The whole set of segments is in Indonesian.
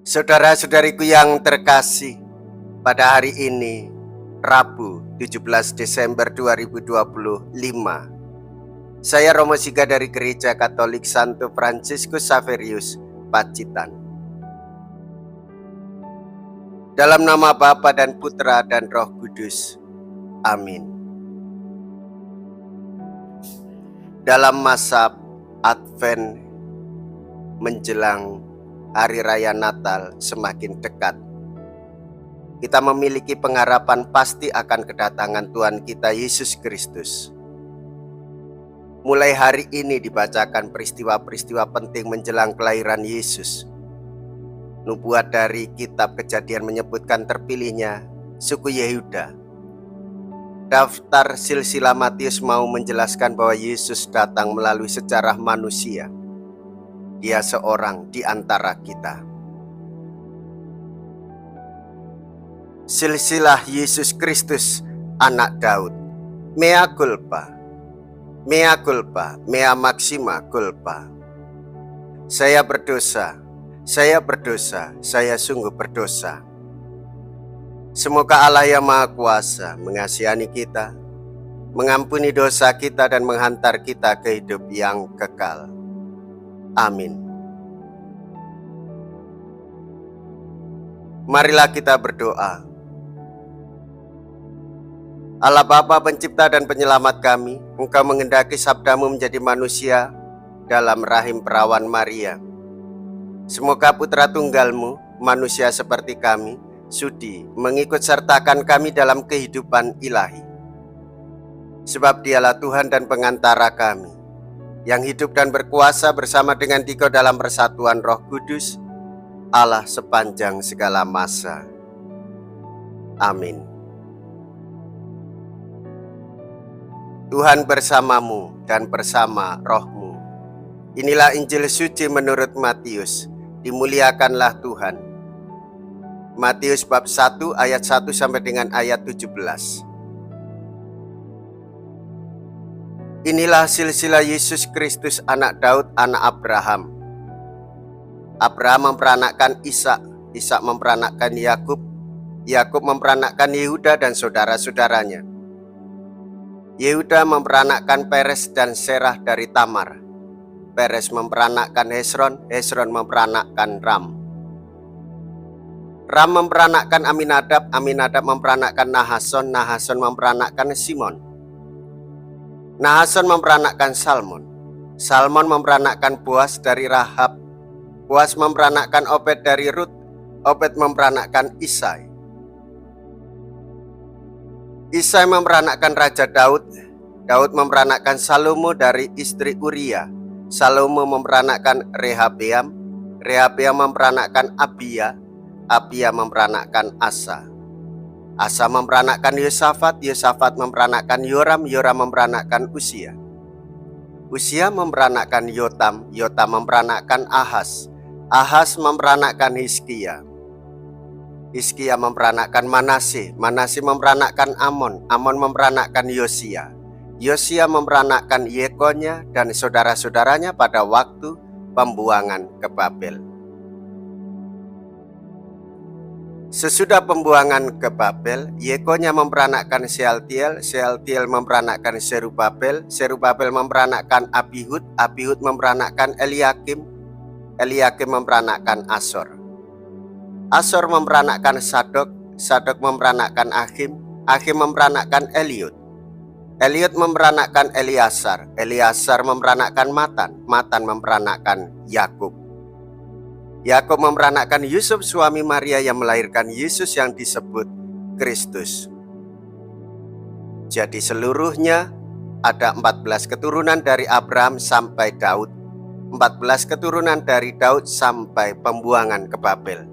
Saudara-saudariku yang terkasih, pada hari ini, Rabu 17 Desember 2025, saya Romo Siga dari Gereja Katolik Santo Fransiskus Xaverius, Pacitan. Dalam nama Bapa dan Putra dan Roh Kudus. Amin. Dalam masa Advent menjelang Hari Raya Natal semakin dekat, kita memiliki pengharapan pasti akan kedatangan Tuhan kita Yesus Kristus. Mulai hari ini dibacakan peristiwa-peristiwa penting menjelang kelahiran Yesus. Nubuat dari kitab Kejadian menyebutkan terpilihnya suku Yehuda. Daftar silsilah Matius mau menjelaskan bahwa Yesus datang melalui sejarah manusia. Dia seorang di antara kita. Silsilah Yesus Kristus, anak Daud. Mea culpa, mea culpa, mea maxima culpa. Saya berdosa, saya sungguh berdosa. Semoga Allah yang Maha Kuasa mengasihani kita, mengampuni dosa kita dan menghantar kita ke hidup yang kekal. Amin. Marilah kita berdoa. Allah Bapa pencipta dan penyelamat kami, Engkau menghendaki sabdamu menjadi manusia dalam rahim perawan Maria. Semoga putra tunggalmu, manusia seperti kami, sudi mengikut sertakan kami dalam kehidupan ilahi. Sebab dialah Tuhan dan pengantara kami, yang hidup dan berkuasa bersama dengan Dikau dalam persatuan Roh Kudus, Allah sepanjang segala masa. Amin. Tuhan bersamamu dan bersama rohmu. Inilah Injil suci menurut Matius. Dimuliakanlah Tuhan. Matius bab 1 ayat 1 sampai dengan ayat 17. Inilah silsilah Yesus Kristus, anak Daud, anak Abraham. Abraham memperanakkan Ishak, Ishak memperanakkan Yakub, Yakub memperanakkan Yehuda dan saudara-saudaranya. Yehuda memperanakkan Peres dan Serah dari Tamar. Peres memperanakkan Hesron, Hesron memperanakkan Ram. Ram memperanakkan Aminadab, Aminadab memperanakkan Nahason, Nahason memperanakkan Simon. Nahason memperanakkan Salmon, Salmon memperanakkan Boas dari Rahab, Boas memperanakkan Obed dari Rut, Obed memperanakkan Isai. Isai memperanakkan Raja Daud, Daud memperanakkan Salomo dari istri Uria, Salomo memperanakkan Rehabeam, Rehabeam memperanakkan Abia, Abia memperanakkan Asa. Asa memperanakkan Yosafat, Yosafat memperanakkan Yoram, Yoram memperanakkan Usia. Usia memperanakkan Yotam, Yotam memperanakkan Ahaz, Ahaz memperanakkan Hizkia. Hizkia memperanakkan Manase, Manase memperanakkan Amon, Amon memperanakkan Yosia. Yosia memperanakkan Yekonya dan saudara-saudaranya pada waktu pembuangan ke Babel. Sesudah pembuangan ke Babel, Yekonya memperanakkan Sealtiel, Sealtiel memperanakkan Serubabel, Serubabel memperanakkan Abihud, Abihud memperanakkan Eliakim, Eliakim memperanakkan Asor. Asor memperanakkan Sadok, Sadok memperanakkan Achim, Achim memperanakkan Eliud. Eliud memperanakkan Eliasar, Eliasar memperanakkan Matan, Matan memperanakkan Yakub. Yakub memperanakkan Yusuf suami Maria yang melahirkan Yesus yang disebut Kristus. Jadi seluruhnya ada 14 keturunan dari Abraham sampai Daud, 14 keturunan dari Daud sampai pembuangan ke Babel,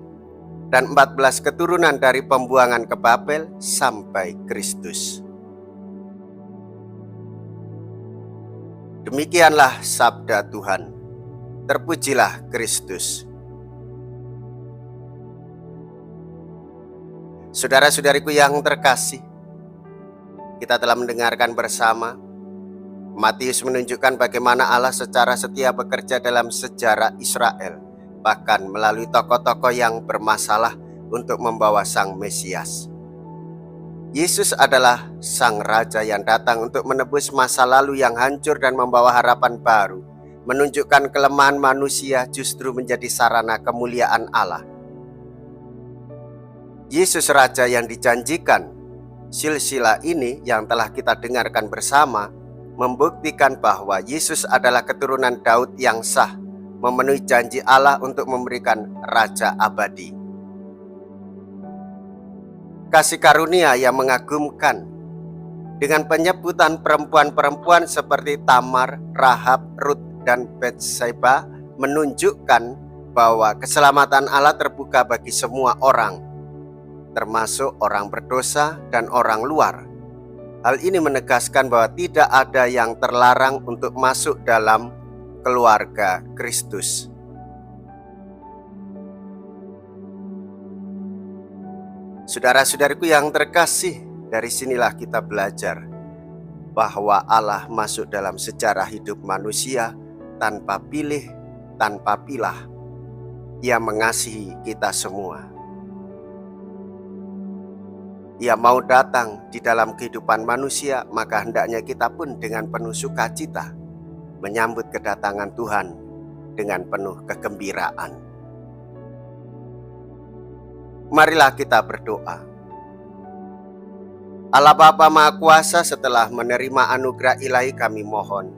dan 14 keturunan dari pembuangan ke Babel sampai Kristus. Demikianlah sabda Tuhan. Terpujilah Kristus. Saudara-saudariku yang terkasih, kita telah mendengarkan bersama Matius menunjukkan bagaimana Allah secara setia bekerja dalam sejarah Israel bahkan melalui tokoh-tokoh yang bermasalah untuk membawa Sang Mesias. Yesus adalah Sang Raja yang datang untuk menebus masa lalu yang hancur dan membawa harapan baru, menunjukkan kelemahan manusia justru menjadi sarana kemuliaan Allah. Yesus Raja yang dijanjikan. Silsilah ini yang telah kita dengarkan bersama membuktikan bahwa Yesus adalah keturunan Daud yang sah, memenuhi janji Allah untuk memberikan Raja abadi. Kasih karunia yang mengagumkan dengan penyebutan perempuan-perempuan seperti Tamar, Rahab, Rut, dan Betseba menunjukkan bahwa keselamatan Allah terbuka bagi semua orang, termasuk orang berdosa dan orang luar. Hal ini menegaskan bahwa tidak ada yang terlarang untuk masuk dalam keluarga Kristus. Saudara-saudariku yang terkasih, dari sinilah kita belajar bahwa Allah masuk dalam sejarah hidup manusia tanpa pilih, tanpa pilah. Ia mengasihi kita semua. Ia mau datang di dalam kehidupan manusia, maka hendaknya kita pun dengan penuh sukacita menyambut kedatangan Tuhan dengan penuh kegembiraan. Marilah kita berdoa. Allah Bapa Maha Kuasa, setelah menerima anugerah ilahi kami mohon,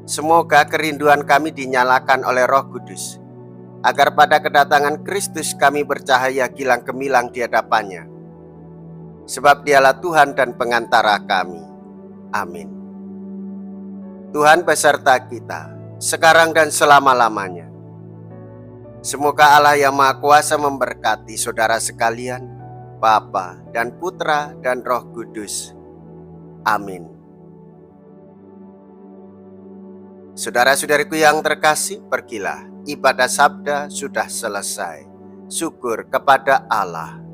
semoga kerinduan kami dinyalakan oleh Roh Kudus, agar pada kedatangan Kristus kami bercahaya gilang gemilang di hadapannya. Sebab Dialah Tuhan dan pengantara kami. Amin. Tuhan beserta kita, sekarang dan selama-lamanya. Semoga Allah yang Maha Kuasa memberkati saudara sekalian, Bapa dan Putra dan Roh Kudus. Amin. Saudara-saudariku yang terkasih, pergilah, ibadah sabda sudah selesai. Syukur kepada Allah.